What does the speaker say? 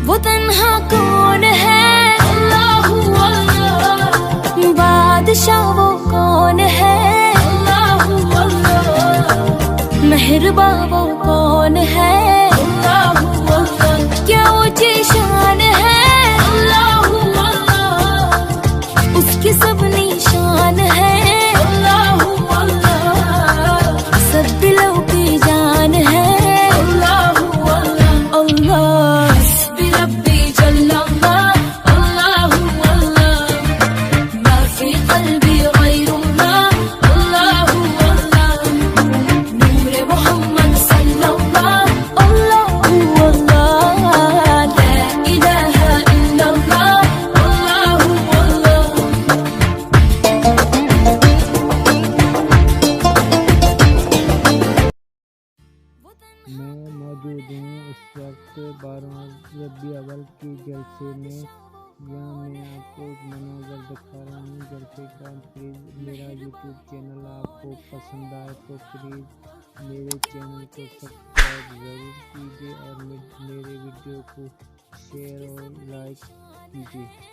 وہ تنہا کون ہے؟ اللہ اللہ، بادشاہ وہ کون ہے؟ اللہ اللہ، مہرباں وہ کون ہے؟ اللہ اللہ، کیا اونچی شان ہے؟ اللہ اللہ، اس کی سب نشان ہے؟ اللہ اللہ، سب دلوں کی جان ہے؟ اللہ اللہ، اللہ حسبی ربی جل اللہ، اللہ اللہ، ما فی قلبی غیر اللہ، اللہ اللہ، نور محمد صلی اللہ، اللہ اللہ، لا الہ الا اللہ، اللہ اللہ۔ میں موجود ہوں اس وقت 12 ربیع الاول کے جلسے میں، یہاں میں آپ کو ایک مناظر دکھا رہا ہوں جلسے کا۔ پلیز میرا یوٹیوب چینل آپ کو پسند آئے تو پلیز میرے چینل کو سبسکرائب ضرور کیجیے اور میرے ویڈیو کو شیئر اور لائک کیجیے۔